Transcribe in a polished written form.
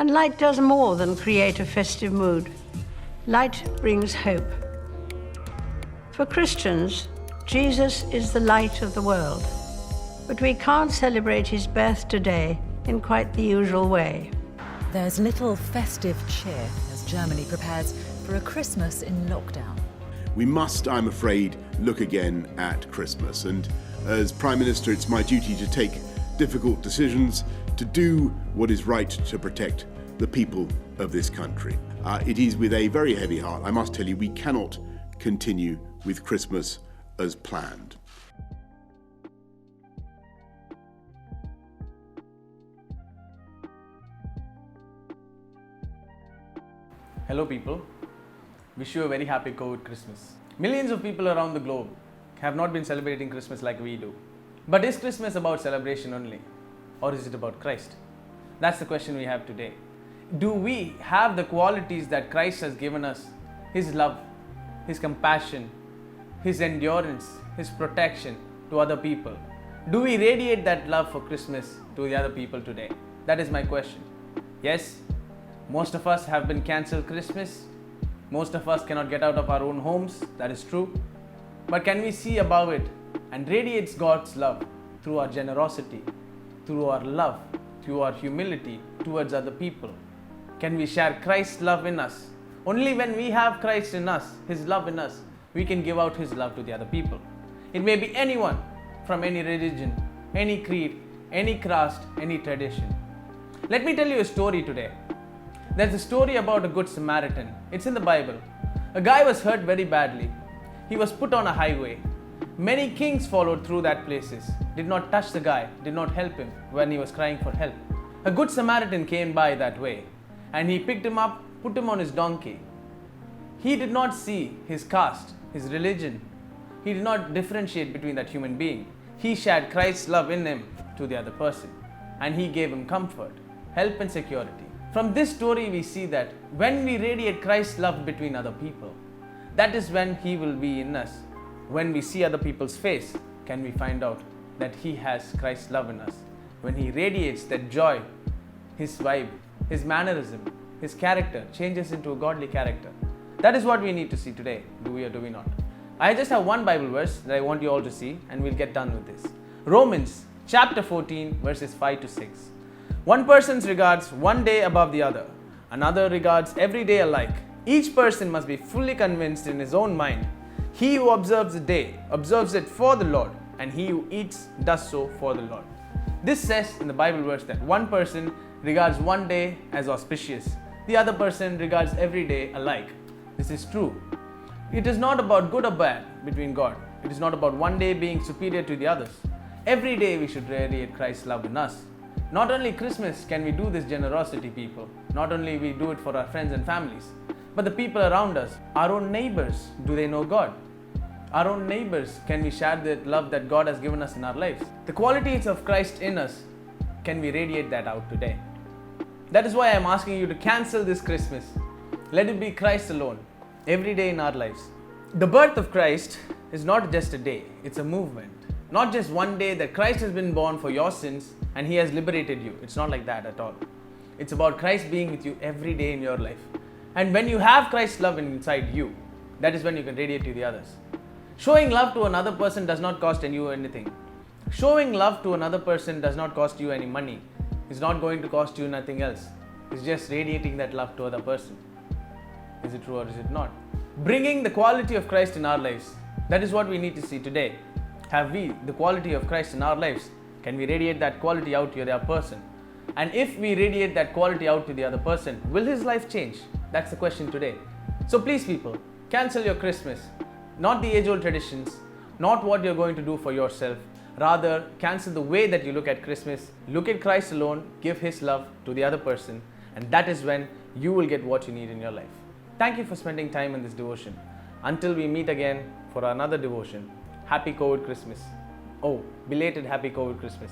And light does more than create a festive mood. Light brings hope. For Christians, Jesus is the light of the world. But we can't celebrate his birth today in quite the usual way. There's little festive cheer as Germany prepares for a Christmas in lockdown. We must, I'm afraid, look again at Christmas. And as Prime Minister, it's my duty to take difficult decisions, to do what is right to protect the people of this country. It is with a very heavy heart, I must tell you, we cannot continue with Christmas as planned. Hello people, wish you a very happy COVID Christmas. Millions of people around the globe have not been celebrating Christmas like we do. But is Christmas about celebration only? Or is it about Christ? That's the question we have today. Do we have the qualities that Christ has given us? His love, His compassion, His endurance, His protection to other people. Do we radiate that love for Christmas to the other people today? That is my question. Yes, most of us have been cancelled Christmas. Most of us cannot get out of our own homes. That is true. But can we see above it and radiate God's love through our generosity, through our love, through our humility towards other people? Can we share Christ's love in us? Only when we have Christ in us, His love in us, we can give out His love to the other people. It may be anyone from any religion, any creed, any caste, any tradition. Let me tell you a story today. There's a story about a good Samaritan. It's in the Bible. A guy was hurt very badly. He was put on a highway. Many kings followed through that places, did not touch the guy, did not help him when he was crying for help. A good Samaritan came by that way and he picked him up, put him on his donkey. He did not see his caste, his religion. He did not differentiate between that human being. He shared Christ's love in him to the other person and he gave him comfort, help and security. From this story we see that when we radiate Christ's love between other people, that is when He will be in us. When we see other people's face, can we find out that He has Christ's love in us? When He radiates that joy, His vibe, His mannerism, His character changes into a godly character. That is what we need to see today. Do we or do we not? I just have one Bible verse that I want you all to see and we'll get done with this. Romans chapter 14 verses 5 to 6. One person regards one day above the other. Another regards every day alike. Each person must be fully convinced in his own mind. He who observes the day, observes it for the Lord, and he who eats does so for the Lord. This says in the Bible verse that one person regards one day as auspicious. The other person regards every day alike. This is true. It is not about good or bad between God. It is not about one day being superior to the others. Every day we should radiate Christ's love in us. Not only Christmas can we do this generosity, people. Not only we do it for our friends and families, but the people around us, our own neighbors, do they know God? Our own neighbors, can we share the love that God has given us in our lives? The qualities of Christ in us, can we radiate that out today? That is why I am asking you to cancel this Christmas. Let it be Christ alone, every day in our lives. The birth of Christ is not just a day, it's a movement. Not just one day that Christ has been born for your sins and He has liberated you. It's not like that at all. It's about Christ being with you every day in your life. And when you have Christ's love inside you, that is when you can radiate to the others. Showing love to another person does not cost you anything. Showing love to another person does not cost you any money. It's not going to cost you nothing else. It's just radiating that love to other person. Is it true or is it not? Bringing the quality of Christ in our lives. That is what we need to see today. Have we the quality of Christ in our lives? Can we radiate that quality out to the other person? And if we radiate that quality out to the other person, will his life change? That's the question today. So please people, cancel your Christmas. Not the age-old traditions, not what you're going to do for yourself. Rather, cancel the way that you look at Christmas. Look at Christ alone, give His love to the other person. And that is when you will get what you need in your life. Thank you for spending time in this devotion. Until we meet again for another devotion, Happy COVID Christmas. Oh, belated Happy COVID Christmas.